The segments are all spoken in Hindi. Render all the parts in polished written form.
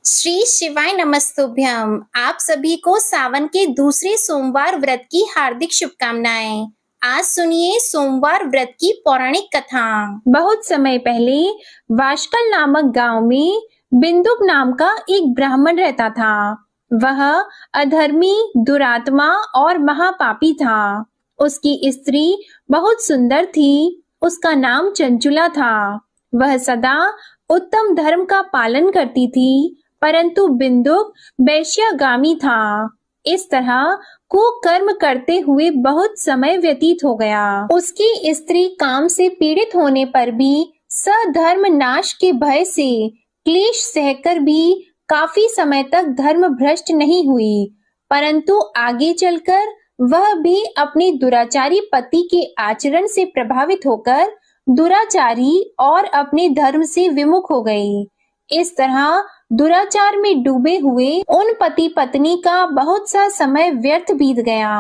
श्री शिवाय नमस्तुभ्यम। आप सभी को सावन के दूसरे सोमवार व्रत की हार्दिक शुभकामनाएं। आज सुनिए सोमवार व्रत की पौराणिक कथा। बहुत समय पहले वाशकल नामक गांव में बिंदुक नाम का एक ब्राह्मण रहता था। वह अधर्मी, दुरात्मा और महापापी था। उसकी स्त्री बहुत सुंदर थी। उसका नाम चंचुला था। वह सदा उत्तम धर्म का पालन करती थी, परंतु बिंदुक वैश्यागामी था। इस तरह कुकर्म करते हुए बहुत समय व्यतीत हो गया। उसकी स्त्री काम से पीड़ित होने पर भी सधर्म नाश के भय से क्लेश सहकर भी काफी समय तक धर्म भ्रष्ट नहीं हुई, परंतु आगे चलकर वह भी अपने दुराचारी पति के आचरण से प्रभावित होकर दुराचारी और अपने धर्म से विमुख हो गई। इस तरह दुराचार में डूबे हुए उन पति पत्नी का बहुत सा समय व्यर्थ बीत गया।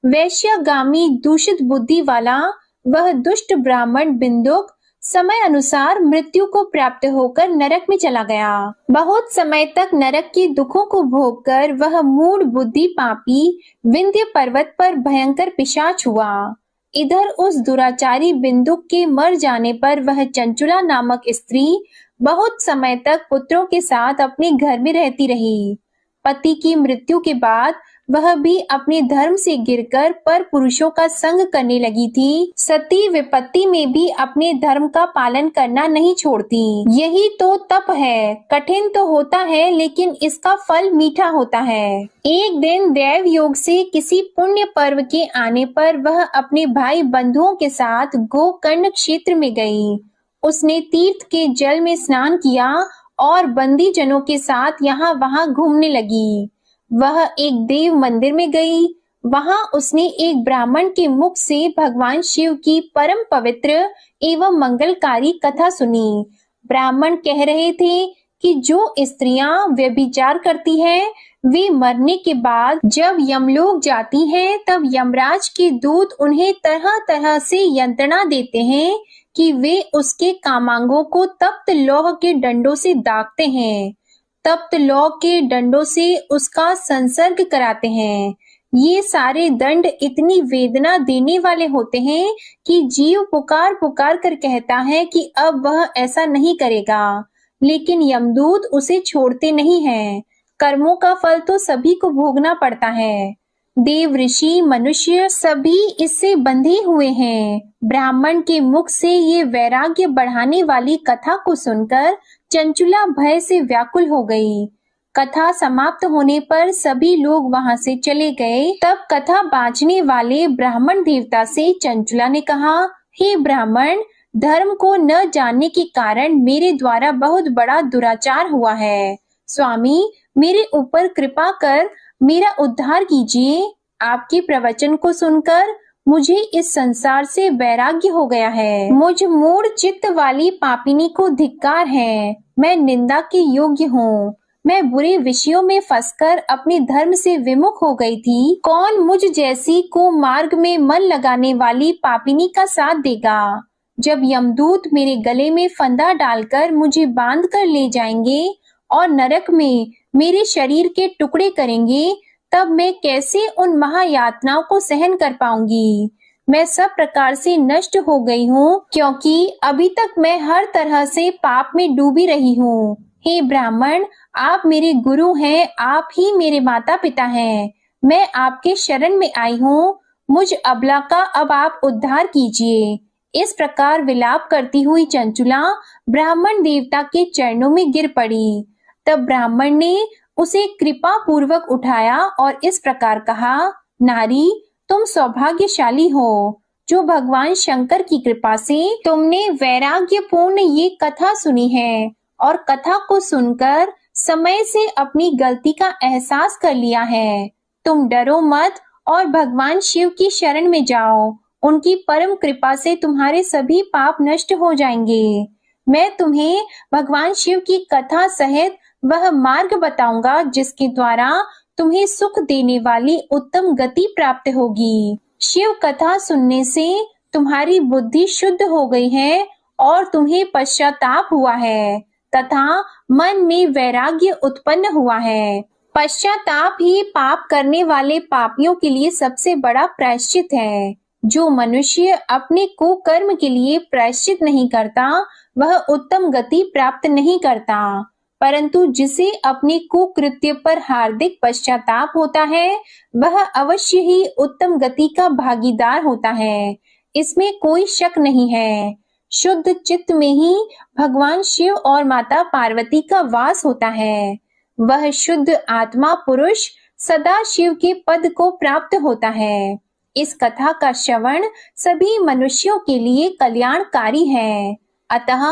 वैश्यागामी दूषित बुद्धि वाला वह दुष्ट ब्राह्मण बिंदुक समय अनुसार मृत्यु को प्राप्त होकर नरक में चला गया। बहुत समय तक नरक के दुखों को भोगकर वह मूढ़ बुद्धि पापी विंध्य पर्वत पर भयंकर पिशाच हुआ। इधर उस दुराचारी बिंदुक के मर जाने पर वह चंचुला नामक स्त्री बहुत समय तक पुत्रों के साथ अपने घर में रहती रही। पति की मृत्यु के बाद वह भी अपने धर्म से गिरकर पर पुरुषों का संग करने लगी थी। सती विपत्ति में भी अपने धर्म का पालन करना नहीं छोड़ती। यही तो तप है। कठिन तो होता है, लेकिन इसका फल मीठा होता है। एक दिन दैव योग से किसी पुण्य पर्व के आने पर वह अपने भाई बंधुओं के साथ गोकर्ण क्षेत्र में गई। उसने तीर्थ के जल में स्नान किया और बंदी जनों के साथ यहाँ वहां घूमने लगी। वह एक देव मंदिर में गई। वहां उसने एक ब्राह्मण के मुख से भगवान शिव की परम पवित्र एवं मंगलकारी कथा सुनी। ब्राह्मण कह रहे थे कि जो स्त्रियां व्यभिचार करती हैं, वे मरने के बाद जब यमलोक जाती हैं, तब यमराज के दूत उन्हें तरह तरह से यंत्रणा देते हैं कि वे उसके कामांगों को तप्त लौह के डंडों से दागते हैं। तप्त लौह के डंडों से उसका संसर्ग कराते हैं। ये सारे दंड इतनी वेदना देने वाले होते हैं कि जीव पुकार पुकार कर कहता है कि अब वह ऐसा नहीं करेगा, लेकिन यमदूत उसे छोड़ते नहीं हैं। कर्मों का फल तो सभी को भोगना पड़ता है। देव, ऋषि, मनुष्य सभी इससे बंधे हुए हैं। ब्राह्मण के मुख से ये वैराग्य बढ़ाने वाली कथा को सुनकर चंचुला भय से व्याकुल हो गई। कथा समाप्त होने पर सभी लोग वहां से चले गए। तब कथा बांचने वाले ब्राह्मण देवता से चंचुला ने कहा, हे ब्राह्मण, धर्म को न जानने के कारण मेरे द्वारा बहुत बड़ा दुराचार हुआ है। स्वामी, मेरे ऊपर कृपा कर मेरा उद्धार कीजिए। आपके प्रवचन को सुनकर मुझे इस संसार से वैराग्य हो गया है। मुझ मूढ़ चित्त वाली पापिनी को धिक्कार है। मैं निंदा के योग्य हूँ। मैं बुरे विषयों में फंसकर अपने धर्म से विमुख हो गई थी। कौन मुझ जैसी को मार्ग में मन लगाने वाली पापिनी का साथ देगा? जब यमदूत मेरे गले में फंदा डालकर मुझे बांध कर ले जाएंगे और नरक में मेरे शरीर के टुकड़े करेंगे, तब मैं कैसे उन महायातनाओं को सहन कर पाऊंगी? मैं सब प्रकार से नष्ट हो गई हूँ, क्योंकि अभी तक मैं हर तरह से पाप में डूबी रही हूँ। हे ब्राह्मण, आप मेरे गुरु हैं, आप ही मेरे माता पिता हैं। मैं आपके शरण में आई हूँ। मुझ अबला का अब आप उद्धार कीजिए। इस प्रकार विलाप करती हुई चंचुला ब्राह्मण देवता के चरणों में गिर पड़ी। तब ब्राह्मण ने उसे कृपा पूर्वक उठाया और इस प्रकार कहा, नारी, तुम सौभाग्यशाली हो, जो भगवान शंकर की कृपा से तुमने वैराग्यपूर्ण ये कथा सुनी है और कथा को सुनकर समय से अपनी गलती का एहसास कर लिया है। तुम डरो मत और भगवान शिव की शरण में जाओ। उनकी परम कृपा से तुम्हारे सभी पाप नष्ट हो जाएंगे। मैं तुम्हें भगवान शिव की कथा सहित वह मार्ग बताऊंगा जिसके द्वारा तुम्हें सुख देने वाली उत्तम गति प्राप्त होगी। शिव कथा सुनने से तुम्हारी बुद्धि शुद्ध हो गई है और तुम्हें पश्चाताप हुआ है। तथा मन में वैराग्य उत्पन्न हुआ है। पश्चाताप ही पाप करने वाले पापियों के लिए सबसे बड़ा प्रायश्चित है। जो मनुष्य अपने कुकर्म के लिए प्रायश्चित नहीं करता, वह उत्तम गति प्राप्त नहीं करता, परंतु जिसे अपने कुकृत्य पर हार्दिक पश्चाताप होता है, वह अवश्य ही उत्तम गति का भागीदार होता है। इसमें कोई शक नहीं है। शुद्ध चित्त में ही भगवान शिव और माता पार्वती का वास होता है। वह शुद्ध आत्मा पुरुष सदा शिव के पद को प्राप्त होता है। इस कथा का श्रवण सभी मनुष्यों के लिए कल्याणकारी है, अतः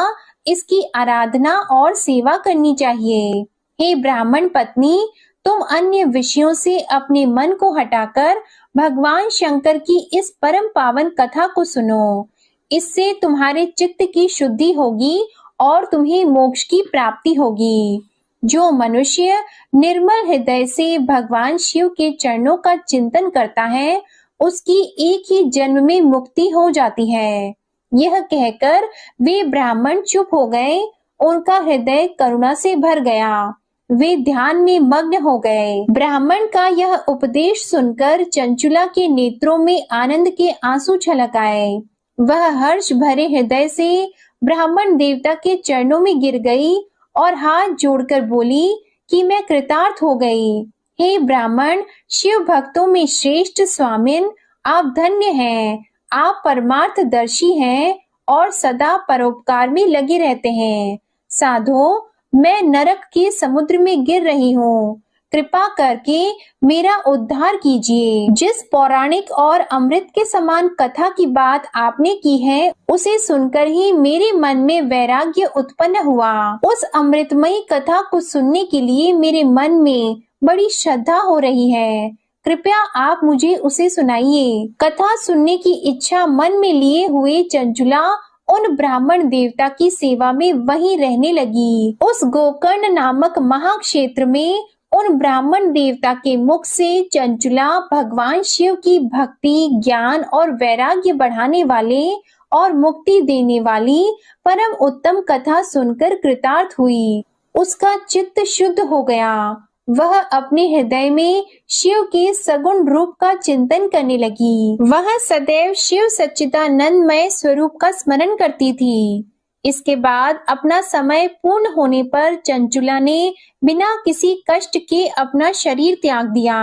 इसकी आराधना और सेवा करनी चाहिए। हे ब्राह्मण पत्नी, तुम अन्य विषयों से अपने मन को हटाकर भगवान शंकर की इस परम पावन कथा को सुनो। इससे तुम्हारे चित्त की शुद्धि होगी और तुम्हें मोक्ष की प्राप्ति होगी। जो मनुष्य निर्मल हृदय से भगवान शिव के चरणों का चिंतन करता है, उसकी एक ही जन्म में मुक्ति हो जाती है। यह कहकर वे ब्राह्मण चुप हो गए। उनका हृदय करुणा से भर गया। वे ध्यान में मग्न हो गए। ब्राह्मण का यह उपदेश सुनकर चंचुला के नेत्रों में आनंद के आंसू छलक आए। वह हर्ष भरे हृदय से ब्राह्मण देवता के चरणों में गिर गई और हाथ जोड़कर बोली कि मैं कृतार्थ हो गई। हे ब्राह्मण, शिव भक्तों में श्रेष्ठ स्वामिन, आप धन्य हैं। आप परमार्थदर्शी हैं और सदा परोपकार में लगे रहते हैं। साधो, मैं नरक के समुद्र में गिर रही हूँ। कृपा करके मेरा उद्धार कीजिए। जिस पौराणिक और अमृत के समान कथा की बात आपने की है, उसे सुनकर ही मेरे मन में वैराग्य उत्पन्न हुआ। उस अमृतमयी कथा को सुनने के लिए मेरे मन में बड़ी श्रद्धा हो रही है। कृपया आप मुझे उसे सुनाइए। कथा सुनने की इच्छा मन में लिए हुए चंचुला उन ब्राह्मण देवता की सेवा में वहीं रहने लगी। उस गोकर्ण नामक महाक्षेत्र में उन ब्राह्मण देवता के मुख से चंचुला भगवान शिव की भक्ति, ज्ञान और वैराग्य बढ़ाने वाले और मुक्ति देने वाली परम उत्तम कथा सुनकर कृतार्थ हुई। उसका चित्त शुद्ध हो गया। वह अपने हृदय में शिव के सगुण रूप का चिंतन करने लगी। वह सदैव शिव सच्चिदानंदमय स्वरूप का स्मरण करती थी। इसके बाद अपना समय पूर्ण होने पर चंचुला ने बिना किसी कष्ट के अपना शरीर त्याग दिया।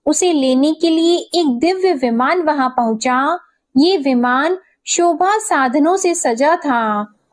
उसे लेने के लिए एक दिव्य विमान वहां पहुंचा। ये विमान शोभा साधनों से सजा था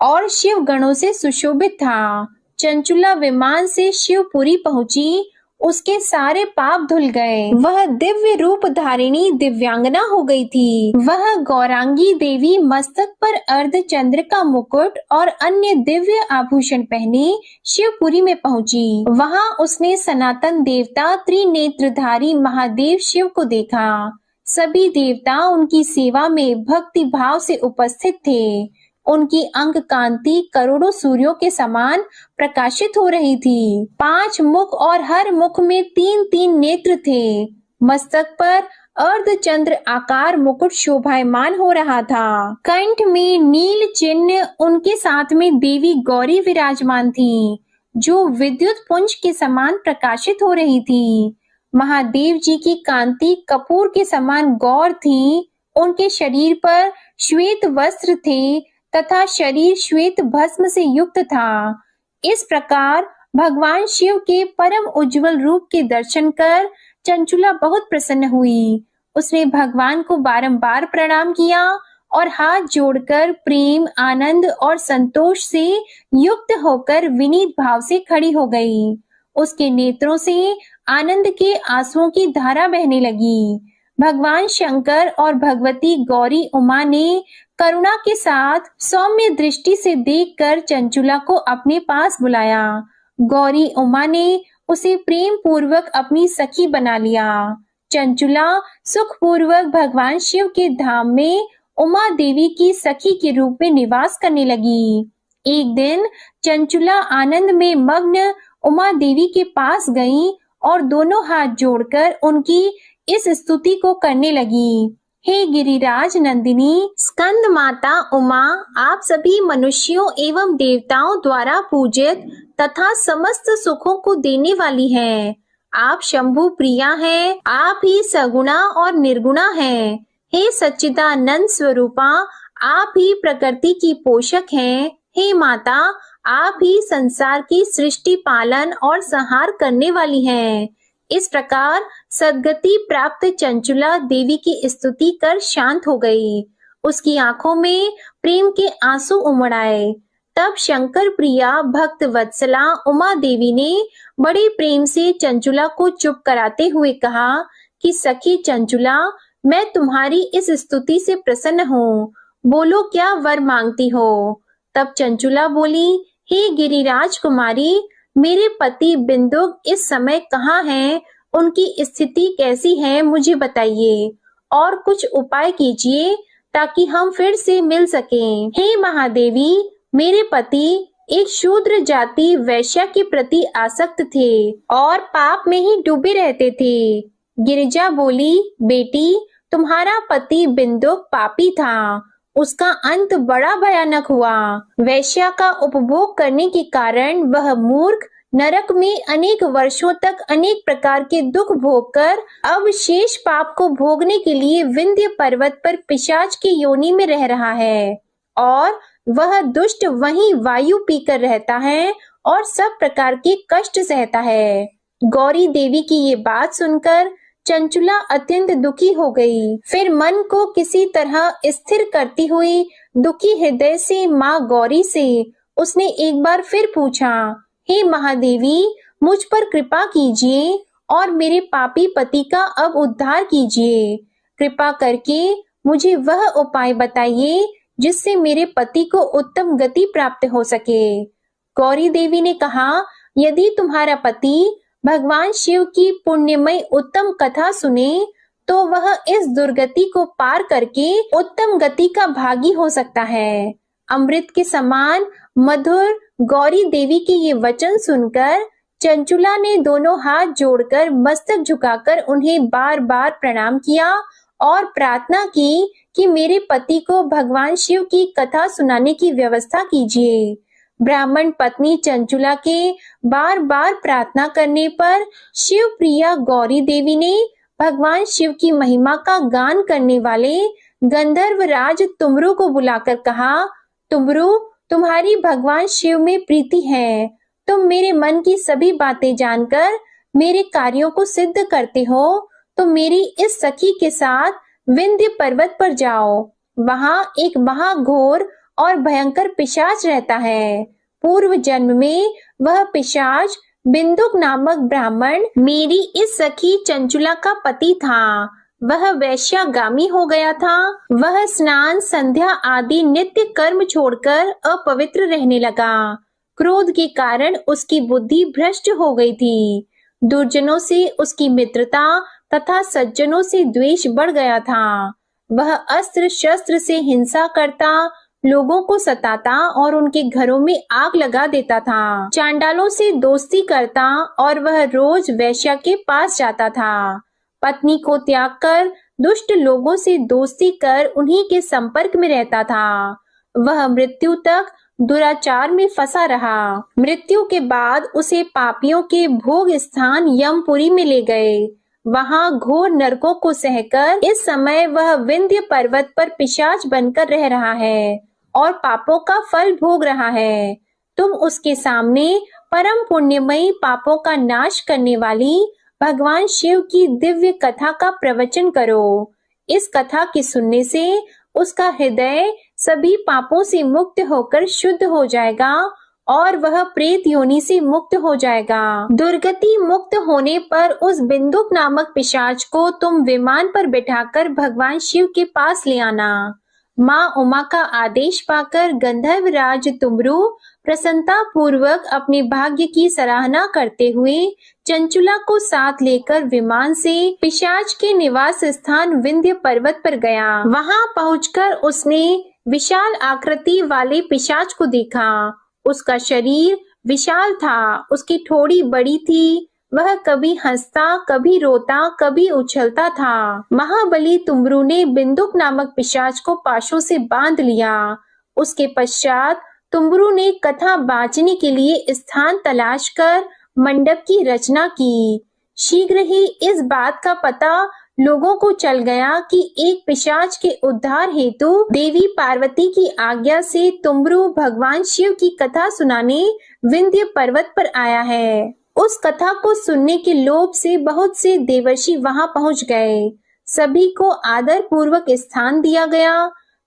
और शिव गणों से सुशोभित था। चंचुला विमान से शिवपुरी पहुंची। उसके सारे पाप धुल गए। वह दिव्य रूप धारिणी दिव्यांगना हो गई थी। वह गौरांगी देवी मस्तक पर अर्धचंद्र का मुकुट और अन्य दिव्य आभूषण पहने शिवपुरी में पहुंची। वहां उसने सनातन देवता त्रिनेत्रधारी महादेव शिव को देखा। सभी देवता उनकी सेवा में भक्ति भाव से उपस्थित थे। उनकी अंग कांति करोड़ों सूर्यों के समान प्रकाशित हो रही थी। 5 मुख और हर मुख में 3-3 नेत्र थे। मस्तक पर अर्धचंद्र आकार मुकुट शोभायमान हो रहा था। कंठ में नील चिन्ह, उनके साथ में देवी गौरी विराजमान थी, जो विद्युत पुंज के समान प्रकाशित हो रही थी। महादेव जी की कांति कपूर के समान गौर थी। उनके शरीर पर श्वेत वस्त्र थे तथा शरीर श्वेत भस्म से युक्त था। इस प्रकार भगवान शिव के परम उज्जवल रूप के दर्शन कर चंचुला बहुत प्रसन्न हुई। उसने भगवान को बारंबार प्रणाम किया और हाथ जोड़कर प्रेम, आनंद और संतोष से युक्त होकर विनीत भाव से खड़ी हो गई। उसके नेत्रों से आनंद के आंसुओं की धारा बहने लगी। भगवान शंकर और भगवती गौरी उमा ने करुणा के साथ सौम्य दृष्टि से देखकर चंचुला को अपने पास बुलाया। गौरी उमा ने उसे प्रेम पूर्वक अपनी सखी बना लिया। चंचुला सुख पूर्वक भगवान शिव के धाम में उमा देवी की सखी के रूप में निवास करने लगी। एक दिन चंचुला आनंद में मग्न उमा देवी के पास गई और दोनों हाथ जोड़कर उनकी इस स्तुति को करने लगी। हे गिरिराज नंदिनी, स्कंद माता उमा आप सभी मनुष्यों एवं देवताओं द्वारा पूजित तथा समस्त सुखों को देने वाली हैं। आप शंभु प्रिया हैं, आप ही सगुणा और निर्गुणा हैं। हे सच्चिदानंद स्वरूपा, आप ही प्रकृति की पोषक हैं। हे माता, आप ही संसार की सृष्टि पालन और संहार करने वाली हैं। इस प्रकार सद्गति प्राप्त चंचुला देवी की स्तुति कर शांत हो गई। उसकी आंखों में प्रेम के आंसू उमड़ आए। तब शंकर प्रिया भक्त वत्सला उमा देवी ने बड़े प्रेम से चंचुला को चुप कराते हुए कहा कि सखी चंचुला, मैं तुम्हारी इस स्तुति से प्रसन्न हूँ। बोलो क्या वर मांगती हो। तब चंचुला बोली, हे गिरिराज कुमारी, मेरे पति बिंदुक इस समय कहाँ हैं? उनकी स्थिति कैसी है मुझे बताइए और कुछ उपाय कीजिए ताकि हम फिर से मिल सकें। हे महादेवी, मेरे पति एक शूद्र जाति वैश्या के प्रति आसक्त थे और पाप में ही डूबे रहते थे। गिरिजा बोली, बेटी, तुम्हारा पति बिंदुक पापी था। उसका अंत बड़ा भयानक हुआ। वैश्या का उपभोग करने के कारण वह मूर्ख नरक में अनेक वर्षों तक अनेक प्रकार के दुख भोगकर अब शेष पाप को भोगने के लिए विंध्य पर्वत पर पिशाच की योनि में रह रहा है और वह दुष्ट वहीं वायु पीकर रहता है और सब प्रकार के कष्ट सहता है। गौरी देवी की ये बात सुनकर चंचुला अत्यंत दुखी हो गई। फिर मन को किसी तरह स्थिर करती हुई दुखी हृदय से माँ गौरी से उसने एक बार फिर पूछा, हे महादेवी, मुझ पर कृपा कीजिए और मेरे पापी पति का अब उद्धार कीजिए। कृपा करके मुझे वह उपाय बताइए जिससे मेरे पति को उत्तम गति प्राप्त हो सके। गौरी देवी ने कहा, यदि तुम्हारा पति भगवान शिव की पुण्यमय उत्तम कथा सुने तो वह इस दुर्गति को पार करके उत्तम गति का भागी हो सकता है। अमृत के समान मधुर गौरी देवी के ये वचन सुनकर चंचुला ने दोनों हाथ जोड़कर मस्तक झुकाकर उन्हें बार बार प्रणाम किया और प्रार्थना की कि मेरे पति को भगवान शिव की कथा सुनाने की व्यवस्था कीजिए। ब्राह्मण पत्नी चंचुला के बार बार प्रार्थना करने पर शिव प्रिया गौरी देवी ने भगवान शिव की महिमा का गान करने वाले गंधर्व राज तुमरु को बुलाकर कहा, तुमरु, तुम्हारी भगवान शिव में प्रीति है। तुम मेरे मन की सभी बातें जानकर मेरे कार्यों को सिद्ध करते हो तो मेरी इस सखी के साथ विंध्य पर्वत पर जाओ। वहां एक महाघोर और भयंकर पिशाच रहता है। पूर्व जन्म में वह पिशाच बिंदुक नामक ब्राह्मण मेरी इस सखी चंचुला का पति था। वह वैश्यागामी हो गया था। वह स्नान संध्या आदि नित्य कर्म छोड़कर अपवित्र रहने लगा। क्रोध के कारण उसकी बुद्धि भ्रष्ट हो गई थी। दुर्जनों से उसकी मित्रता तथा सज्जनों से द्वेष बढ़ गया था। वह अस्त्र शस्त्र से हिंसा करता, लोगों को सताता और उनके घरों में आग लगा देता था। चांडालों से दोस्ती करता और वह रोज वैश्या के पास जाता था। पत्नी को त्याग कर दुष्ट लोगों से दोस्ती कर उन्हीं के संपर्क में रहता था। वह मृत्यु तक दुराचार में फंसा रहा। मृत्यु के बाद उसे पापियों के भोग स्थान यमपुरी में ले गए। वहां घोर नरकों को सहकर इस समय वह विंध्य पर्वत पर पिशाच बनकर रह रहा है और पापों का फल भोग रहा है। तुम उसके सामने परम पुण्यमयी पापों का नाश करने वाली भगवान शिव की दिव्य कथा का प्रवचन करो। इस कथा के सुनने से उसका हृदय सभी पापों से मुक्त होकर शुद्ध हो जाएगा और वह प्रेत योनि से मुक्त हो जाएगा। दुर्गति मुक्त होने पर उस बिंदुक नामक पिशाच को तुम विमान पर बिठाकर भगवान शिव के पास ले आना। माँ उमा का आदेश पाकर गंधर्व राज तुमरु प्रसन्नता पूर्वक अपने भाग्य की सराहना करते हुए चंचुला को साथ लेकर विमान से पिशाच के निवास स्थान विंध्य पर्वत पर गया। वहां पहुंचकर उसने विशाल आकृति वाले पिशाच को देखा। उसका शरीर विशाल था, उसकी ठोड़ी बड़ी थी, वह कभी हंसता, कभी रोता, कभी उछलता था। महाबली तुमरू ने बिंदुक नामक पिशाच को पाशों से बांध लिया। उसके पश्चात तुमरू ने कथा बांचने के लिए स्थान तलाश कर मंडप की रचना की। शीघ्र ही इस बात का पता लोगों को चल गया कि एक पिशाच के उद्धार हेतु देवी पार्वती की आज्ञा से तुमरू भगवान शिव की कथा सुनाने विंध्य पर्वत पर आया है। उस कथा को सुनने के लोभ से बहुत से देवर्षि वहां पहुंच गए। सभी को आदर पूर्वक स्थान दिया गया।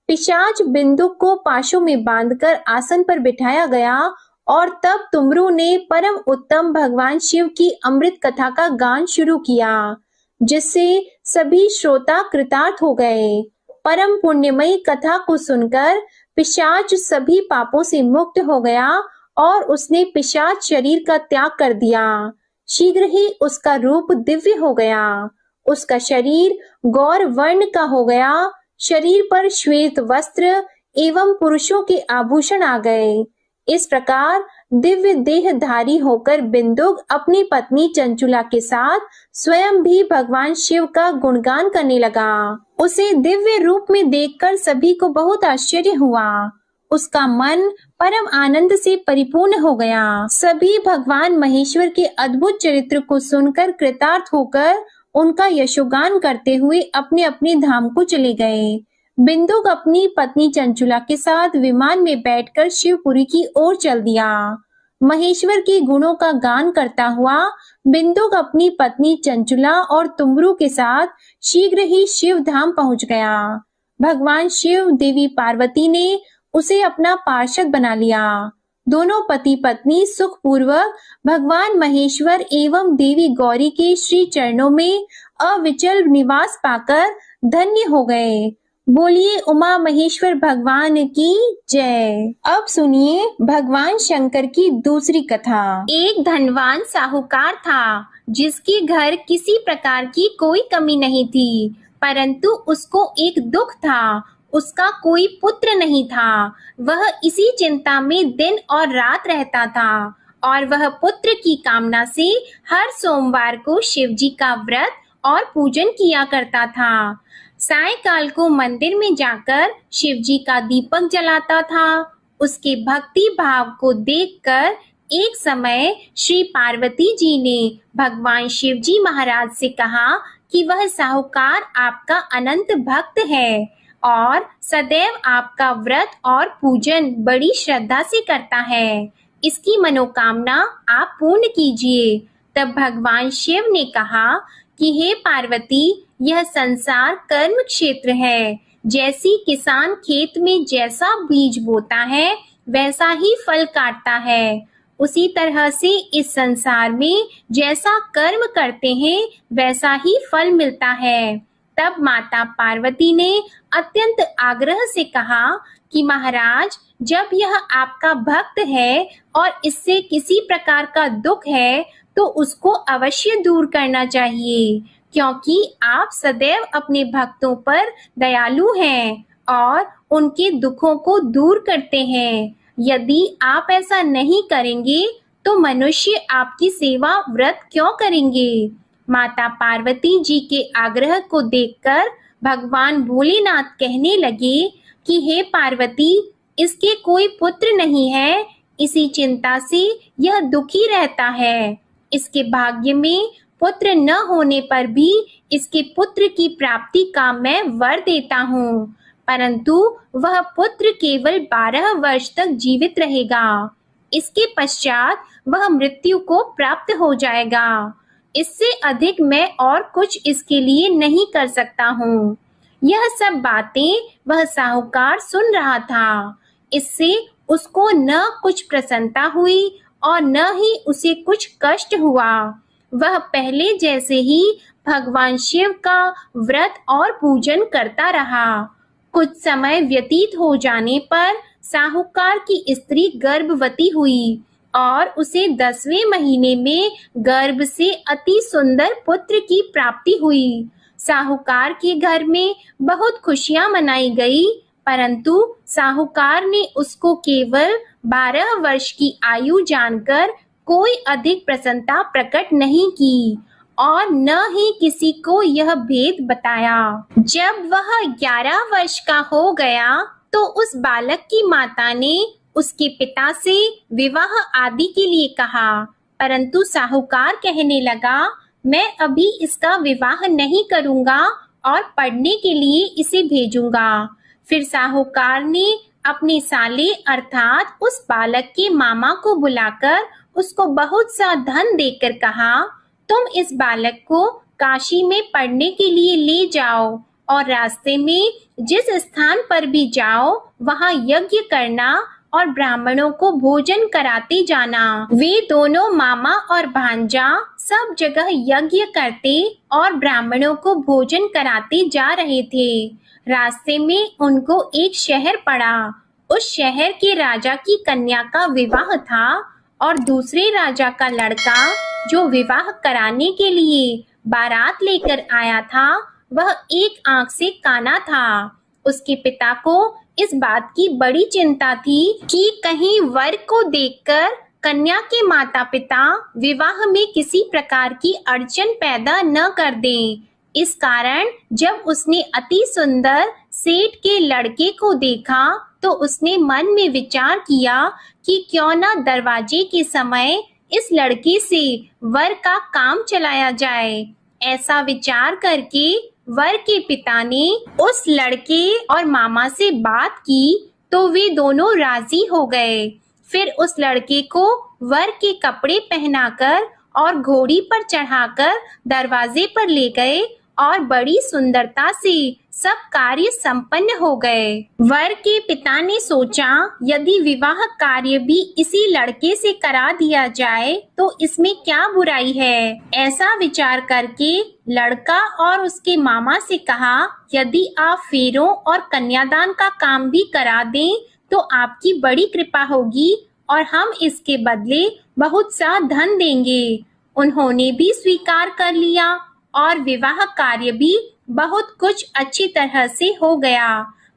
पिशाच बिंदुक को पाशों में बांधकर आसन पर बिठाया गया और तब तुमरू ने परम उत्तम भगवान शिव की अमृत कथा का गान शुरू किया, जिससे सभी श्रोता कृतार्थ हो गए। परम पुण्यमयी कथा को सुनकर पिशाच सभी पापों से मुक्त हो गया और उसने पिशाच शरीर का त्याग कर दिया। शीघ्र ही उसका रूप दिव्य हो गया। उसका शरीर गौर वर्ण का हो गया। शरीर पर श्वेत वस्त्र एवं पुरुषों के आभूषण आ गए। इस प्रकार दिव्य देहधारी होकर बिंदुक अपनी पत्नी चंचुला के साथ स्वयं भी भगवान शिव का गुणगान करने लगा। उसे दिव्य रूप में देखकर सभी को बहुत आश्चर्य हुआ। उसका मन परम आनंद से परिपूर्ण हो गया। सभी भगवान महेश्वर के अद्भुत चरित्र को सुनकर कृतार्थ होकर उनका यशोगान करते हुए अपने अपने धाम को चले गए। बिंदुक अपनी पत्नी चंचुला के साथ विमान में बैठकर शिवपुरी की ओर चल दिया। महेश्वर के गुणों का गान करता हुआ बिंदुक अपनी पत्नी चंचुला और तुमरू के साथ शीघ्र ही शिव धाम पहुंच गया। भगवान शिव देवी पार्वती ने उसे अपना पार्षद बना लिया। दोनों पति पत्नी सुखपूर्वक भगवान महेश्वर एवं देवी गौरी के श्री चरणों में अविचल निवास पाकर धन्य हो गए। बोलिए उमा महेश्वर भगवान की जय। अब सुनिए भगवान शंकर की दूसरी कथा। एक धनवान साहूकार था, जिसके घर किसी प्रकार की कोई कमी नहीं थी, परंतु उसको एक दुख था। उसका कोई पुत्र नहीं था। वह इसी चिंता में दिन और रात रहता था और वह पुत्र की कामना से हर सोमवार को शिवजी का व्रत और पूजन किया करता था। सायंकाल को मंदिर में जाकर शिवजी का दीपक जलाता था। उसके भक्ति भाव को देखकर एक समय श्री पार्वती जी ने भगवान शिवजी महाराज से कहा कि वह साहूकार आपका अनंत भक्त है और सदैव आपका व्रत और पूजन बड़ी श्रद्धा से करता है। इसकी मनोकामना आप पूर्ण कीजिए। तब भगवान शिव ने कहा कि हे पार्वती, यह संसार कर्म क्षेत्र है। जैसी किसान खेत में जैसा बीज बोता है वैसा ही फल काटता है, उसी तरह से इस संसार में जैसा कर्म करते हैं वैसा ही फल मिलता है। तब माता पार्वती ने अत्यंत आग्रह से कहा कि महाराज, जब यह आपका भक्त है और इससे किसी प्रकार का दुख है तो उसको अवश्य दूर करना चाहिए, क्योंकि आप सदैव अपने भक्तों पर दयालु हैं और उनके दुखों को दूर करते हैं। यदि आप ऐसा नहीं करेंगे तो मनुष्य आपकी सेवा व्रत क्यों करेंगे? माता पार्वती जी के आग्रह को देखकर भगवान भोलेनाथ कहने लगे कि हे पार्वती, इसके कोई पुत्र नहीं है, इसी चिंता से यह दुखी रहता है। इसके भाग्य में पुत्र न होने पर भी इसके पुत्र की प्राप्ति का मैं वर देता हूँ, परंतु वह पुत्र केवल 12 वर्ष तक जीवित रहेगा। इसके पश्चात वह मृत्यु को प्राप्त हो जाएगा। इससे अधिक मैं और कुछ इसके लिए नहीं कर सकता हूँ। यह सब बातें वह साहूकार सुन रहा था। इससे उसको न कुछ प्रसन्नता हुई और न ही उसे कुछ कष्ट हुआ। वह पहले जैसे ही भगवान शिव का व्रत और पूजन करता रहा। कुछ समय व्यतीत हो जाने पर साहूकार की स्त्री गर्भवती हुई और उसे 10वें महीने में गर्भ से अति सुंदर पुत्र की प्राप्ति हुई। साहूकार के घर में बहुत खुशियां मनाई गई, परंतु साहूकार ने उसको केवल 12 वर्ष की आयु जानकर कोई अधिक प्रसन्नता प्रकट नहीं की और न ही किसी को यह भेद बताया। जब वह 11 वर्ष का हो गया तो उस बालक की माता ने उसके पिता से विवाह आदि के लिए कहा, परंतु साहूकार कहने लगा, मैं अभी इसका विवाह नहीं करूंगा और पढ़ने के लिए इसे भेजूंगा। फिर साहूकार ने अपने साले अर्थात उस बालक के मामा को बुलाकर उसको बहुत सा धन देकर कहा, तुम इस बालक को काशी में पढ़ने के लिए ले जाओ और रास्ते में जिस स्थान पर भी जाओ वहां यज्ञ करना और ब्राह्मणों को भोजन कराते जाना। वे दोनों मामा और भांजा सब जगह यज्ञ करते और ब्राह्मणों को भोजन कराते जा रहे थे। रास्ते में उनको एक शहर पड़ा। उस शहर के राजा की कन्या का विवाह था और दूसरे राजा का लड़का जो विवाह कराने के लिए बारात लेकर आया था, वह एक आंख से काना था। उसके पिता को इस बात की बड़ी चिंता थी कि कहीं वर को देखकर कन्या के माता पिता विवाह में किसी प्रकार की अड़चन पैदा न कर दें। इस कारण जब उसने अति सुंदर सेठ के लड़के को देखा तो उसने मन में विचार किया कि क्यों न दरवाजे के समय इस लड़के से वर का काम चलाया जाए। ऐसा विचार करके वर के पिता ने उस लड़के और मामा से बात की तो वे दोनों राजी हो गए। फिर उस लड़के को वर के कपड़े पहनाकर और घोड़ी पर चढ़ाकर दरवाजे पर ले गए और बड़ी सुंदरता से सब कार्य संपन्न हो गए। वर के पिता ने सोचा, यदि विवाह कार्य भी इसी लड़के से करा दिया जाए तो इसमें क्या बुराई है। ऐसा विचार करके लड़का और उसके मामा से कहा, यदि आप फेरों और कन्यादान का काम भी करा दें तो आपकी बड़ी कृपा होगी और हम इसके बदले बहुत सा धन देंगे। उन्होंने भी स्वीकार कर लिया और विवाह कार्य भी बहुत कुछ अच्छी तरह से हो गया।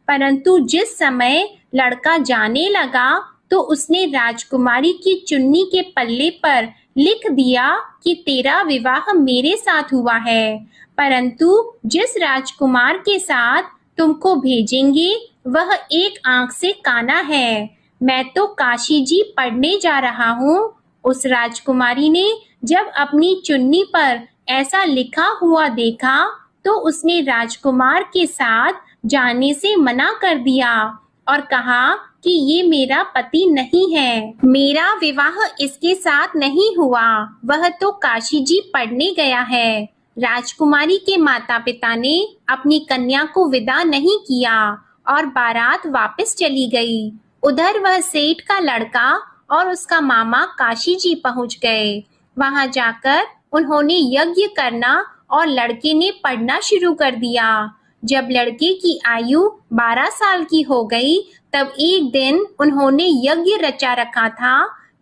परंतु जिस समय लड़का जाने लगा तो उसने राजकुमारी की चुन्नी के पल्ले पर लिख दिया कि तेरा विवाह मेरे साथ हुआ है, परंतु जिस राजकुमार के साथ तुमको भेजेंगे वह एक आंख से काना है। मैं तो काशी जी पढ़ने जा रहा हूँ। उस राजकुमारी ने जब अपनी चुन्नी पर ऐसा लिखा हुआ देखा तो उसने राजकुमार के साथ जाने से मना कर दिया और कहा कि ये मेरा पति नहीं है, मेरा विवाह इसके साथ नहीं हुआ, वह तो काशी जी पढ़ने गया है। राजकुमारी के माता पिता ने अपनी कन्या को विदा नहीं किया और बारात वापस चली गई। उधर वह सेठ का लड़का और उसका मामा काशी जी पहुंच गए। वहां जाकर उन्होंने यज्ञ करना और लड़के ने पढ़ना शुरू कर दिया। जब लड़के की आयु 12 साल की हो गई तब एक दिन उन्होंने यज्ञ रचा रखा था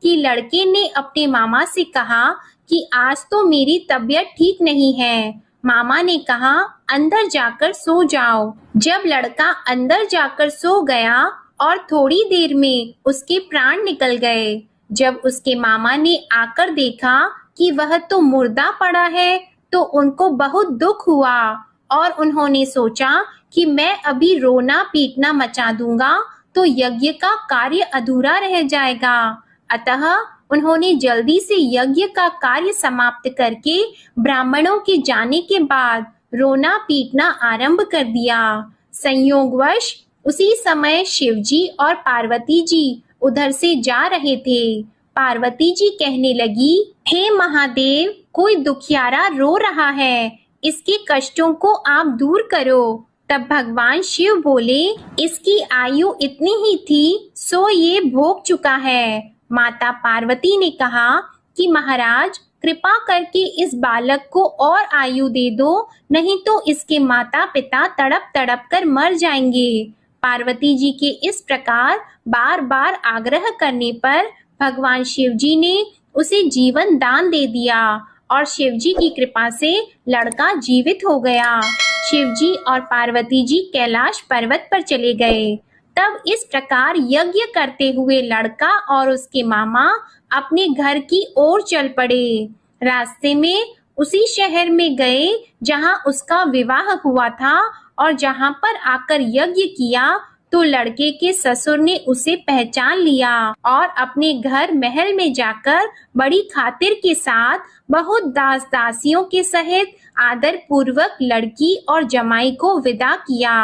कि लड़के ने अपने मामा से कहा कि आज तो मेरी तबीयत ठीक नहीं है। मामा ने कहा, अंदर जाकर सो जाओ। जब लड़का अंदर जाकर सो गया और थोड़ी देर में उसके प्राण निकल गए। जब उसके मामा ने आकर देखा कि वह तो मुर्दा पड़ा है तो उनको बहुत दुख हुआ और उन्होंने सोचा कि मैं अभी रोना पीटना मचा दूंगा तो यज्ञ का कार्य अधूरा रह जाएगा। अतः उन्होंने जल्दी से यज्ञ का कार्य समाप्त करके ब्राह्मणों के जाने के बाद रोना पीटना आरंभ कर दिया। संयोगवश उसी समय शिवजी और पार्वती जी उधर से जा रहे थे। पार्वती जी कहने लगी, हे महादेव, कोई दुखियारा रो रहा है, इसके कष्टों को आप दूर करो। तब भगवान शिव बोले, इसकी आयु इतनी ही थी सो ये भोग चुका है। माता पार्वती ने कहा कि महाराज कृपा करके इस बालक को और आयु दे दो, नहीं तो इसके माता पिता तड़प तड़प कर मर जाएंगे। पार्वती जी के इस प्रकार बार बार आग्रह करने पर भगवान शिव जी ने उसे जीवन दान दे दिया और शिव जी की कृपा से लड़का जीवित हो गया। शिव जी और पार्वती जी कैलाश पर्वत पर चले गए। तब इस प्रकार यज्ञ करते हुए लड़का और उसके मामा अपने घर की ओर चल पड़े। रास्ते में उसी शहर में गए जहां उसका विवाह हुआ था और जहां पर आकर यज्ञ किया तो लड़के के ससुर ने उसे पहचान लिया और अपने घर महल में जाकर बड़ी खातिर के साथ बहुत दास दासियों के सहित आदर पूर्वक लड़की और जमाई को विदा किया।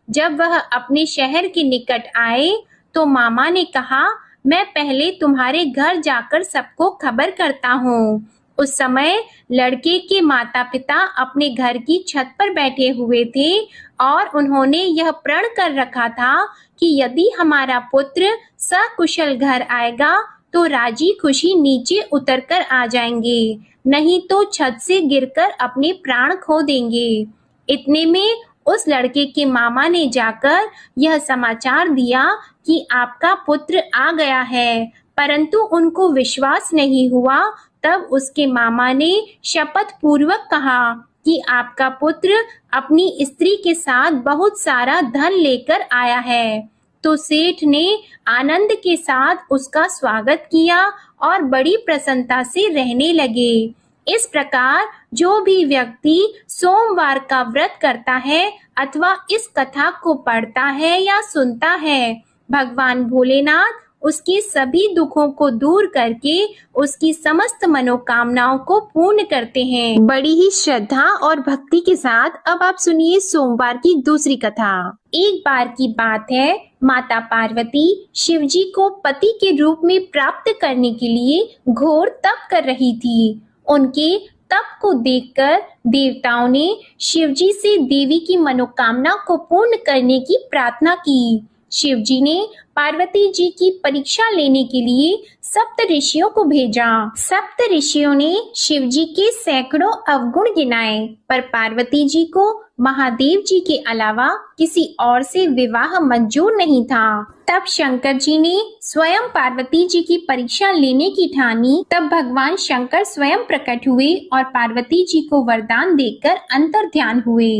जब वह अपने शहर के निकट आए तो मामा ने कहा, मैं पहले तुम्हारे घर जाकर सबको खबर करता हूँ। उस समय लड़के के माता पिता अपने घर की छत पर बैठे हुए थे और उन्होंने यह प्रण कर रखा था कि यदि हमारा पुत्र सकुशल घर आएगा तो राजी खुशी नीचे उतरकर आ जाएंगे, नहीं तो छत से गिरकर अपने प्राण खो देंगे। इतने में उस लड़के के मामा ने जाकर यह समाचार दिया कि आपका पुत्र आ गया है, परंतु उनको विश्वास नहीं हुआ। तब उसके मामा ने शपथ पूर्वक कहा कि आपका पुत्र अपनी स्त्री के साथ बहुत सारा धन लेकर आया है। तो सेठ ने आनंद के साथ उसका स्वागत किया और बड़ी प्रसन्नता से रहने लगे। इस प्रकार जो भी व्यक्ति सोमवार का व्रत करता है अथवा इस कथा को पढ़ता है या सुनता है, भगवान भोलेनाथ उसके सभी दुखों को दूर करके उसकी समस्त मनोकामनाओं को पूर्ण करते हैं। बड़ी ही श्रद्धा और भक्ति के साथ अब आप सुनिए सोमवार की दूसरी कथा। एक बार की बात है, माता पार्वती शिवजी को पति के रूप में प्राप्त करने के लिए घोर तप कर रही थी। उनके तप को देखकर देवताओं ने शिवजी से देवी की मनोकामना को पूर्ण करने की प्रार्थना की। शिवजी ने पार्वती जी की परीक्षा लेने के लिए सप्त ऋषियों को भेजा। सप्त ऋषियों ने शिवजी के सैकड़ों अवगुण गिनाए, पर पार्वती जी को महादेव जी के अलावा किसी और से विवाह मंजूर नहीं था। तब शंकर जी ने स्वयं पार्वती जी की परीक्षा लेने की ठानी। तब भगवान शंकर स्वयं प्रकट हुए और पार्वती जी को वरदान देकर अंतर ध्यान हुए।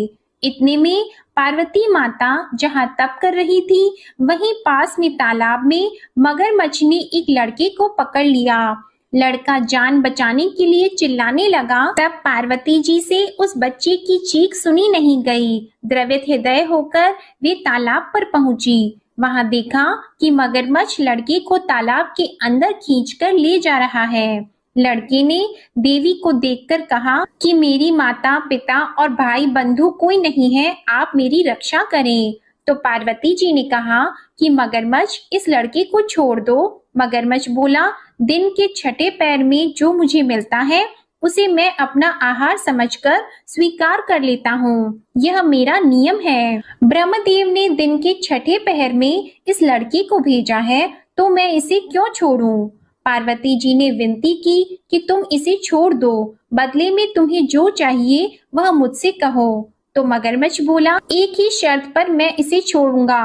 इतने में पार्वती माता जहाँ तप कर रही थी वहीं पास में तालाब में मगरमच्छ ने एक लड़के को पकड़ लिया। लड़का जान बचाने के लिए चिल्लाने लगा। तब पार्वती जी से उस बच्चे की चीख सुनी नहीं गई। द्रवित हृदय होकर वे तालाब पर पहुंची। वहां देखा कि मगरमच्छ लड़के को तालाब के अंदर खींचकर ले जा रहा है। लड़के ने देवी को देखकर कहा कि मेरी माता पिता और भाई बंधु कोई नहीं है, आप मेरी रक्षा करें। तो पार्वती जी ने कहा कि मगरमच्छ इस लड़के को छोड़ दो। मगरमच्छ बोला, दिन के छठे पैर में जो मुझे मिलता है उसे मैं अपना आहार समझकर स्वीकार कर लेता हूँ, यह मेरा नियम है। ब्रह्मदेव ने दिन के छठे पहर में इस लड़के को भेजा है तो मैं इसे क्यों छोड़ूं? पार्वती जी ने विनती की कि तुम इसे छोड़ दो, बदले में तुम्हें जो चाहिए वह मुझसे कहो। तो मगरमच्छ बोला, एक ही शर्त पर मैं इसे छोड़ूंगा।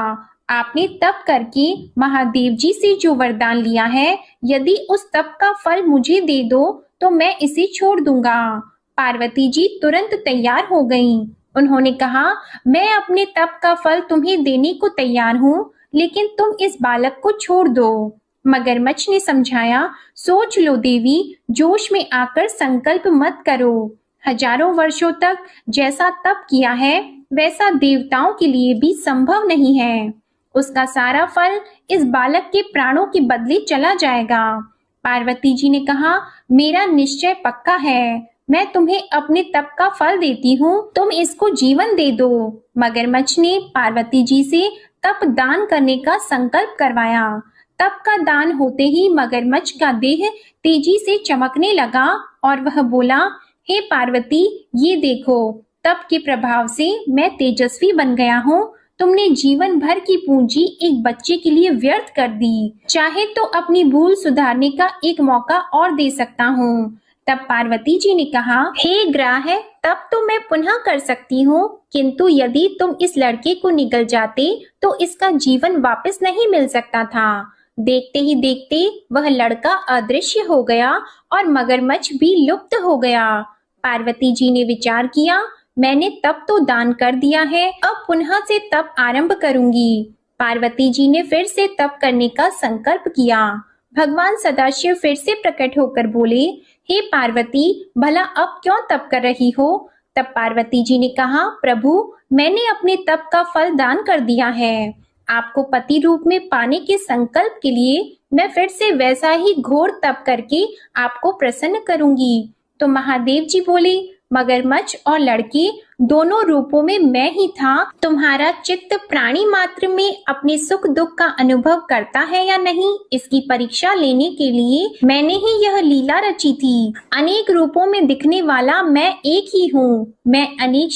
आपने तप करके महादेव जी से जो वरदान लिया है, यदि उस तप का फल मुझे दे दो तो मैं इसे छोड़ दूंगा। पार्वती जी तुरंत तैयार हो गईं। उन्होंने कहा, मैं अपने तप का फल तुम्हें देने को तैयार हूँ, लेकिन तुम इस बालक को छोड़ दो। मगरमच्छ ने समझाया, सोच लो देवी, जोश में आकर संकल्प मत करो। हजारों वर्षों तक जैसा तप किया है वैसा देवताओं के लिए भी संभव नहीं है। उसका सारा फल इस बालक के प्राणों के बदले चला जाएगा। पार्वती जी ने कहा, मेरा निश्चय पक्का है, मैं तुम्हें अपने तप का फल देती हूँ, तुम इसको जीवन दे दो। मगरमच्छ ने पार्वती जी से तप दान करने का संकल्प करवाया। तप का दान होते ही मगरमच्छ का देह तेजी से चमकने लगा और वह बोला, हे पार्वती, ये देखो, तप के प्रभाव से मैं तेजस्वी बन गया हूँ। तुमने जीवन भर की पूंजी एक बच्चे के लिए व्यर्थ कर दी। चाहे तो अपनी भूल सुधारने का एक मौका और दे सकता हूँ। तब पार्वती जी ने कहा, हे ग्राह, तब तो मैं पुनः कर सकती हूँ, किंतु यदि तुम इस लड़के को निगल जाते तो इसका जीवन वापस नहीं मिल सकता था। देखते ही देखते वह लड़का अदृश्य हो गया और मगरमच्छ भी लुप्त हो गया। पार्वती जी ने विचार किया, मैंने तप तो दान कर दिया है, अब पुनः से तप आरंभ करूंगी। पार्वती जी ने फिर से तप करने का संकल्प किया। भगवान सदाशिव फिर से प्रकट होकर बोले, हे पार्वती, भला अब क्यों तप कर रही हो? तब पार्वती जी ने कहा, प्रभु, मैंने अपने तप का फल दान कर दिया है। आपको पति रूप में पाने के संकल्प के लिए मैं फिर से वैसा ही घोर तप करके आपको प्रसन्न करूंगी। तो महादेव जी बोले, मगरमच्छ और लड़के दोनों रूपों में मैं ही था। तुम्हारा चित्त प्राणी मात्र में अपने सुख दुख का अनुभव करता है या नहीं, इसकी परीक्षा लेने के लिए मैंने ही यह लीला रची थी। अनेक रूपों में दिखने वाला मैं एक ही हूँ। मैं अनेक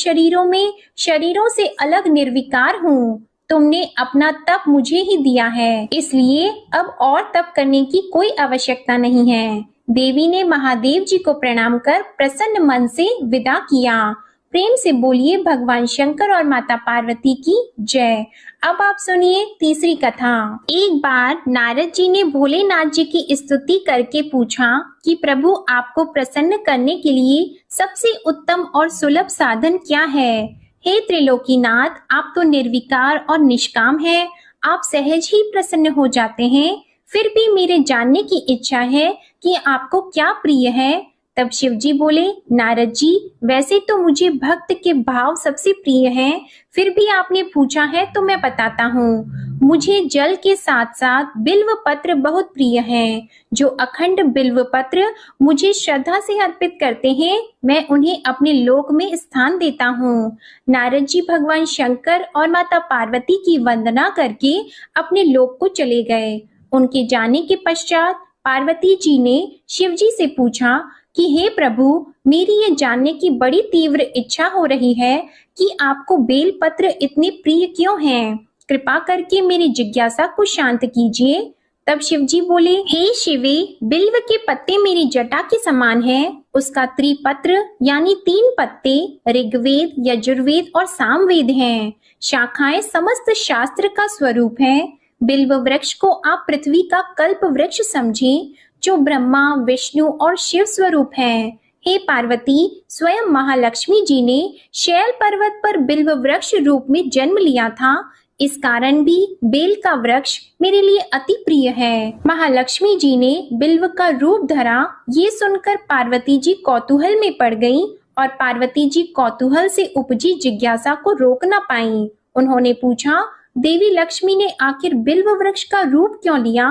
शरीरों से अलग निर्विकार हूँ। तुमने अपना तप मुझे ही दिया है, इसलिए अब और तप करने की कोई आवश्यकता नहीं है। देवी ने महादेव जी को प्रणाम कर प्रसन्न मन से विदा किया। प्रेम से बोलिए भगवान शंकर और माता पार्वती की जय। अब आप सुनिए तीसरी कथा। एक बार नारद जी ने भोलेनाथ जी की स्तुति करके पूछा कि प्रभु, आपको प्रसन्न करने के लिए सबसे उत्तम और सुलभ साधन क्या है? हे त्रिलोकीनाथ, आप तो निर्विकार और निष्काम हैं। आप सहज ही प्रसन्न हो जाते हैं। फिर भी मेरे जानने की इच्छा है कि आपको क्या प्रिय है। तब शिव जी बोले, नारद जी, वैसे तो मुझे भक्त के भाव सबसे प्रिय हैं, फिर भी आपने पूछा है तो मैं बताता हूँ। मुझे जल के साथ साथ बिल्व पत्र बहुत प्रिय हैं। जो अखंड बिल्व पत्र मुझे श्रद्धा से अर्पित करते हैं, मैं उन्हें अपने लोक में स्थान देता हूँ। नारद जी भगवान शंकर और माता पार्वती की वंदना करके अपने लोक को चले गए। उनके जाने के पश्चात पार्वती जी ने शिव जी से पूछा कि हे प्रभु, मेरी ये जानने की बड़ी तीव्र इच्छा हो रही है कि आपको बेलपत्र इतने प्रिय क्यों हैं? कृपा करके मेरी जिज्ञासा को शांत कीजिए। तब शिव जी बोले, हे शिवे, बिल्व के पत्ते मेरी जटा के समान हैं। उसका त्रिपत्र यानी 3 पत्ते ऋग्वेद, यजुर्वेद और सामवेद हैं। शाखाएं समस्त शास्त्र का स्वरूप हैं। बिल्व वृक्ष को आप पृथ्वी का कल्प वृक्ष समझें, जो ब्रह्मा, विष्णु और शिव स्वरूप हैं। हे पार्वती, स्वयं महालक्ष्मी जी ने शैल पर्वत पर बिल्व वृक्ष रूप में जन्म लिया था। इस कारण भी बेल का वृक्ष मेरे लिए अति प्रिय है। महालक्ष्मी जी ने बिल्व का रूप धरा, ये सुनकर पार्वती जी कौतूहल में पड़ गईं और पार्वती जी कौतूहल से उपजी जिज्ञासा को रोक न पाईं। उन्होंने पूछा, देवी लक्ष्मी ने आखिर बिल्व वृक्ष का रूप क्यों लिया?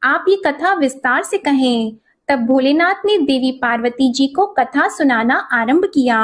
आप ये कथा विस्तार से कहें। तब भोलेनाथ ने देवी पार्वती जी को कथा सुनाना आरंभ किया।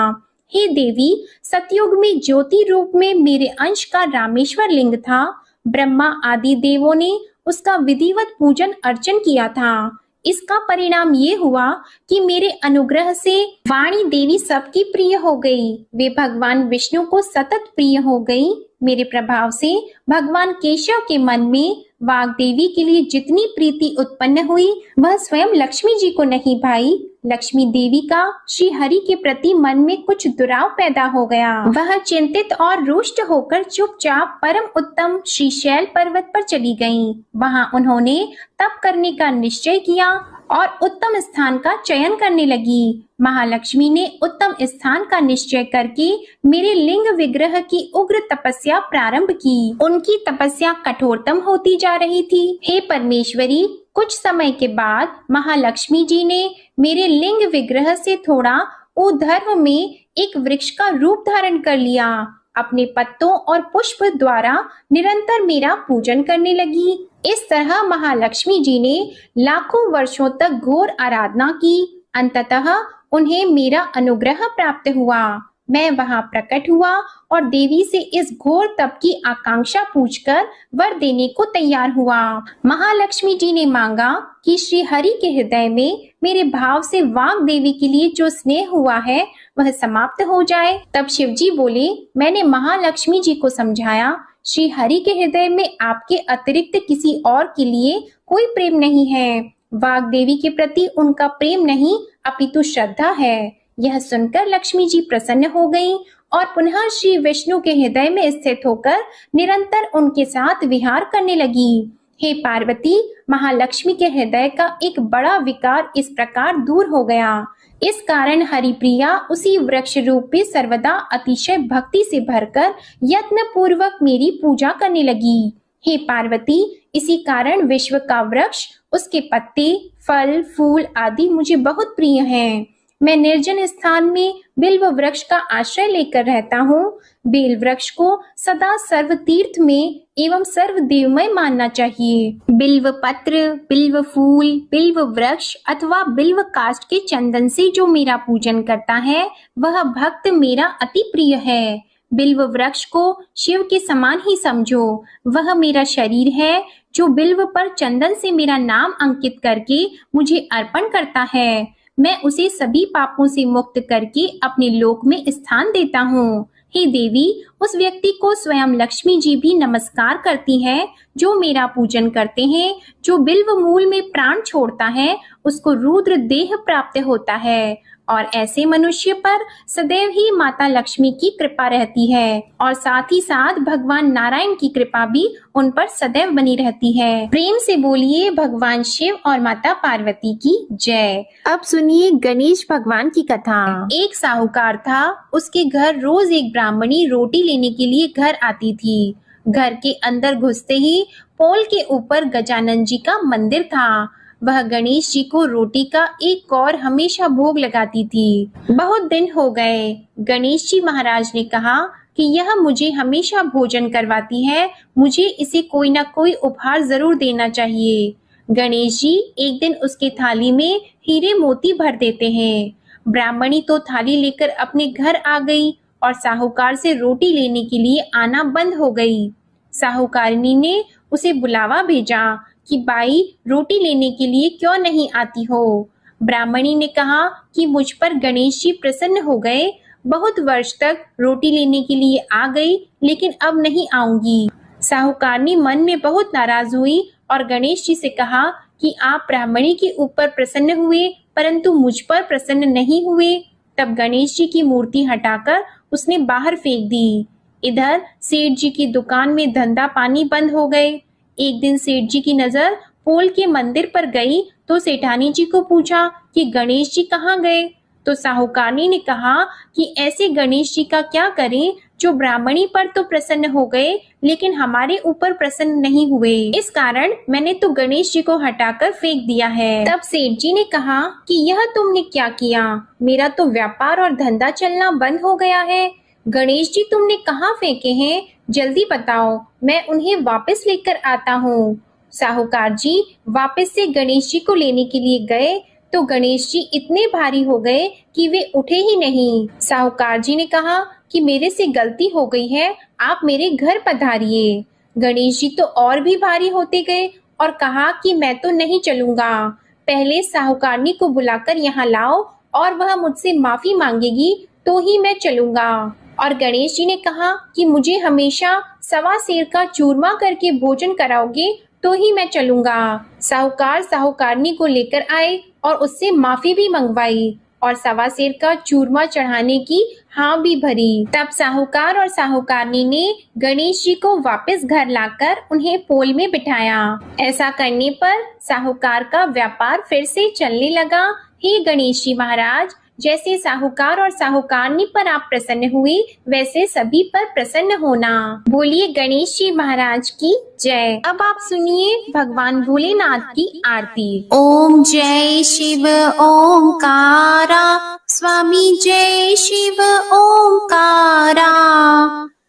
हे देवी, सतयुग में ज्योति रूप में मेरे अंश का रामेश्वर लिंग था। ब्रह्मा आदि देवों ने उसका विधिवत पूजन अर्चन किया था। इसका परिणाम ये हुआ कि मेरे अनुग्रह से वाणी देवी सबकी प्रिय हो गई। वे भगवान विष्णु को सतत प्रिय हो गई। मेरे प्रभाव से भगवान केशव के मन में वाग देवी के लिए जितनी प्रीति उत्पन्न हुई, वह स्वयं लक्ष्मी जी को नहीं भाई। लक्ष्मी देवी का श्री हरि के प्रति मन में कुछ दुराव पैदा हो गया। वह चिंतित और रुष्ट होकर चुपचाप परम उत्तम श्री शैल पर्वत पर चली गईं। वहां उन्होंने तप करने का निश्चय किया और उत्तम स्थान का चयन करने लगी। महालक्ष्मी ने उत्तम स्थान का निश्चय करके मेरे लिंग विग्रह की उग्र तपस्या प्रारंभ की। उनकी तपस्या कठोरतम होती जा रही थी। हे परमेश्वरी, कुछ समय के बाद महालक्ष्मी जी ने मेरे लिंग विग्रह से थोड़ा ऊर्ध्व में एक वृक्ष का रूप धारण कर लिया। अपने पत्तों और पुष्प द्वारा निरंतर मेरा पूजन करने लगी। इस तरह महालक्ष्मी जी ने लाखों वर्षों तक घोर आराधना की। अंततः उन्हें मेरा अनुग्रह प्राप्त हुआ। मैं वहां प्रकट हुआ और देवी से इस घोर तप की आकांक्षा पूछकर वर देने को तैयार हुआ। महालक्ष्मी जी ने मांगा कि श्री हरि के हृदय में मेरे भाव से वाग देवी के लिए जो स्नेह हुआ है वह समाप्त हो जाए। तब शिव जी बोले, मैंने महालक्ष्मी जी को समझाया, श्री हरि के हृदय में आपके अतिरिक्त किसी और के लिए कोई प्रेम नहीं है। वाग देवी के प्रति उनका प्रेम नहीं अपितु श्रद्धा है। यह सुनकर लक्ष्मी जी प्रसन्न हो गईं और पुनः श्री विष्णु के हृदय में स्थित होकर निरंतर उनके साथ विहार करने लगी। हे पार्वती, महालक्ष्मी के हृदय का एक बड़ा विकार इस प्रकार दूर हो गया। इस कारण हरिप्रिया उसी वृक्ष रूपी सर्वदा अतिशय भक्ति से भरकर यत्न पूर्वक मेरी पूजा करने लगी। हे पार्वती, इसी कारण विश्व का वृक्ष उसके पत्ते, फल, फूल आदि मुझे बहुत प्रिय हैं। मैं निर्जन स्थान में बिल्व वृक्ष का आश्रय लेकर रहता हूँ। बेल वृक्ष को सदा सर्व तीर्थ में एवं सर्व देवमय मानना चाहिए। बिल्व पत्र, बिल्व फूल, बिल्व वृक्ष अथवा बिल्व काष्ठ के चंदन से जो मेरा पूजन करता है वह भक्त मेरा अति प्रिय है। बिल्व वृक्ष को शिव के समान ही समझो। वह मेरा शरीर है जो बिल्व पर चंदन से मेरा नाम अंकित करके मुझे अर्पण करता है। मैं उसे सभी पापों से मुक्त करके अपने लोक में स्थान देता हूँ। हे देवी, उस व्यक्ति को स्वयं लक्ष्मी जी भी नमस्कार करती है जो मेरा पूजन करते हैं। जो बिल्व मूल में प्राण छोड़ता है उसको रुद्र देह प्राप्त होता है और ऐसे मनुष्य पर सदैव ही माता लक्ष्मी की कृपा रहती है और साथ ही साथ भगवान नारायण की कृपा भी उन पर सदैव बनी रहती है। प्रेम से बोलिए भगवान शिव और माता पार्वती की जय। अब सुनिए गणेश भगवान की कथा। एक साहूकार था। उसके घर रोज एक ब्राह्मणी रोटी लेने के लिए घर आती थी। घर के अंदर घुसते ही पोल के ऊपर गजानन जी का मंदिर था। वह गणेश जी को रोटी का एक कौर हमेशा भोग लगाती थी। बहुत दिन हो गए। गणेश जी महाराज ने कहा कि यह मुझे हमेशा भोजन करवाती है, मुझे इसे कोई ना कोई उपहार जरूर देना चाहिए। गणेश जी एक दिन उसके थाली में हीरे मोती भर देते हैं। ब्राह्मणी तो थाली लेकर अपने घर आ गई और साहूकार से रोटी लेने के लिए आना बंद हो गई। साहूकारिनी ने उसे बुलावा भेजा कि बाई, रोटी लेने के लिए क्यों नहीं आती हो। ब्राह्मणी ने कहा कि मुझ पर गणेश जी प्रसन्न हो गए। बहुत वर्ष तक रोटी लेने के लिए आ गई लेकिन अब नहीं आऊंगी। साहूकारनी मन में बहुत नाराज हुई और गणेश जी से कहा कि आप ब्राह्मणी के ऊपर प्रसन्न हुए परंतु मुझ पर प्रसन्न नहीं हुए। तब गणेश जी की मूर्ति हटाकर उसने बाहर फेंक दी। इधर सेठ जी की दुकान में धंधा पानी बंद हो गए। एक दिन सेठ जी की नजर पोल के मंदिर पर गई तो सेठानी जी को पूछा कि गणेश जी कहाँ गए। तो साहूकारनी ने कहा कि ऐसे गणेश जी का क्या करें जो ब्राह्मणी पर तो प्रसन्न हो गए लेकिन हमारे ऊपर प्रसन्न नहीं हुए। इस कारण मैंने तो गणेश जी को हटाकर फेंक दिया है। तब सेठ जी ने कहा कि यह तुमने क्या किया? मेरा तो व्यापार और धंधा चलना बंद हो गया है। गणेश जी तुमने कहाँ फेंके हैं? जल्दी बताओ, मैं उन्हें वापस लेकर आता हूँ। साहूकार जी वापस से गणेश जी को लेने के लिए गए तो गणेश जी इतने भारी हो गए कि वे उठे ही नहीं। साहूकार जी ने कहा कि मेरे से गलती हो गई है, आप मेरे घर पधारिए। गणेश जी तो और भी भारी होते गए और कहा कि मैं तो नहीं चलूंगा। पहले साहूकारनी को बुलाकर यहाँ लाओ और वह मुझसे माफी मांगेगी तो ही मैं चलूंगा। और गणेश जी ने कहा कि मुझे हमेशा सवा सेर का चूरमा करके भोजन कराओगे तो ही मैं चलूंगा। साहूकार साहूकारनी को लेकर आए और उससे माफी भी मंगवाई और सवा सेर का चूरमा चढ़ाने की हाँ भी भरी। तब साहूकार और साहूकारनी ने गणेश जी को वापस घर लाकर उन्हें पोल में बिठाया। ऐसा करने पर साहूकार का व्यापार फिर से चलने लगा। हे गणेश जी महाराज, जैसे साहूकार और साहूकारनी पर आप प्रसन्न हुए वैसे सभी पर प्रसन्न होना। बोलिए गणेश जी महाराज की जय। अब आप सुनिए भगवान भोलेनाथ की आरती। ओम जय शिव ओंकारा, स्वामी जय शिव ओंकारा।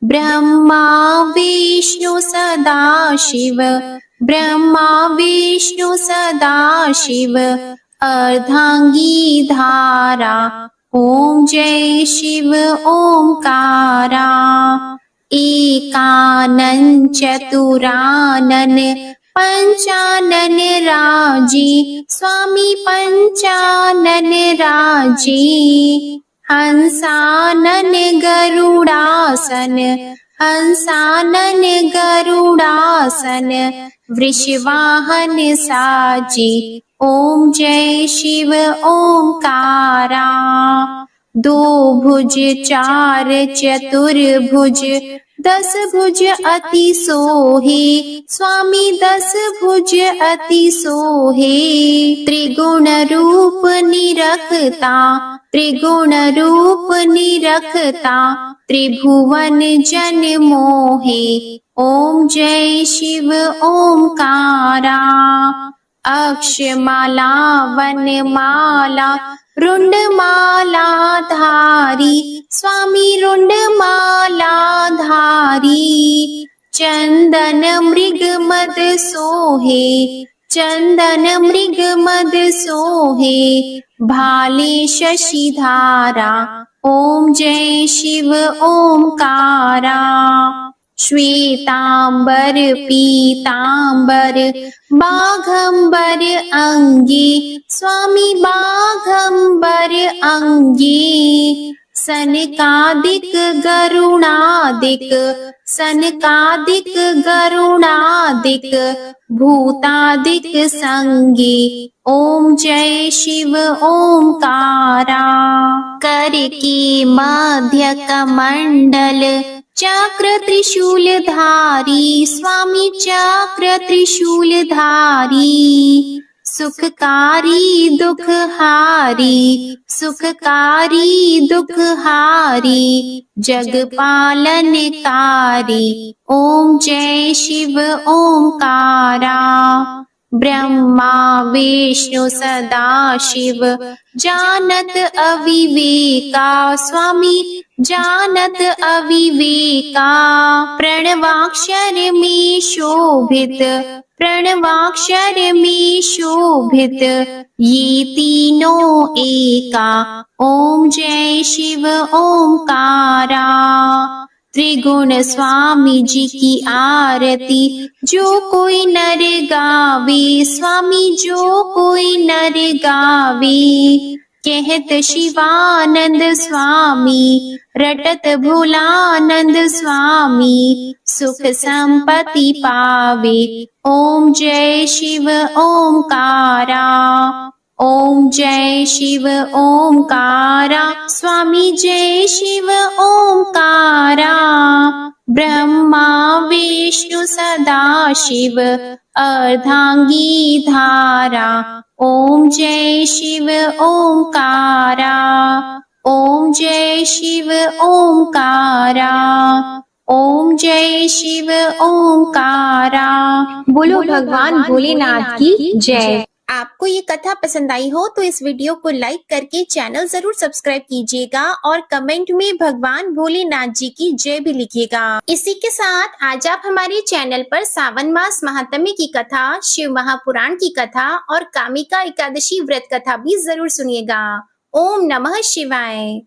ब्रह्मा विष्णु सदा शिव, ब्रह्मा विष्णु सदा शिव। अर्धांगी धारा, ओम जय शिव ओंकारा। एकानन चतुरानन, पंचानन राजी, स्वामी पंचानन राजी। हंसानन गरुड़ासन, हंसानन गरुड़ासन। वृषवाहन साजी, ओम जय शिव ओंकारा। दो भुज चार चतुर्भुज, 10 भुज अति सोहे, स्वामी 10 भुज अति सोहे। त्रिगुण रूप निरखता, त्रिगुण रूप निरखता। त्रिभुवन जन मोहे, ओम जय शिव ओंकारा। अक्षमाला वनमाला रुंडमाला धारी स्वामी रुंडमाला धारी। चंदन मृग मद सोहे चंदन मृग मद सोहे भाले शशिधारा ओम जय शिव ओंकारा। श्वेतांबर पीतांबर बाघंबर अंगी स्वामी बाघंबर अंगी। सनकादिक गरुणादिक सनकादिक गरुणादिक भूतादिक संगी ओम जय शिव ओंकारा। कर की मध्य कमंडल चक्र त्रिशूल धारी स्वामी चक्र त्रिशूल धारी। सुखकारी दुखहारी सुखकारी दुखहारी जग पालनकारी ओम जय शिव ओंकारा। ब्रह्मा विष्णु सदा शिव जानत अविवेका स्वामी जानत अविवेका। प्रणवाक्षर में शोभित प्रणवाक्षर में शोभित ये तीनों एका ओम जय शिव ओंकारा। त्रिगुण स्वामी जी की आरती जो कोई नर गावे स्वामी जो कोई नर गावे। कहत शिवानंद स्वामी रटत भोलानंद स्वामी सुख संपत्ति पावे ओम जय शिव ओंकारा। ओम जय शिव ओंकारा स्वामी जय शिव ओंकारा। ब्रह्मा विष्णु सदा शिव अर्धांगी धारा ओम जय शिव ओंकारा। ओम जय शिव ओंकारा। ओम जय शिव ओंकारा। बोलो भगवान भोलेनाथ की जय। आपको ये कथा पसंद आई हो तो इस वीडियो को लाइक करके चैनल जरूर सब्सक्राइब कीजिएगा और कमेंट में भगवान भोलेनाथ जी की जय भी लिखिएगा। इसी के साथ आज आप हमारे चैनल पर सावन मास महात्म्य की कथा, शिव महापुराण की कथा और कामिका एकादशी व्रत कथा भी जरूर सुनिएगा। ओम नमः शिवाय।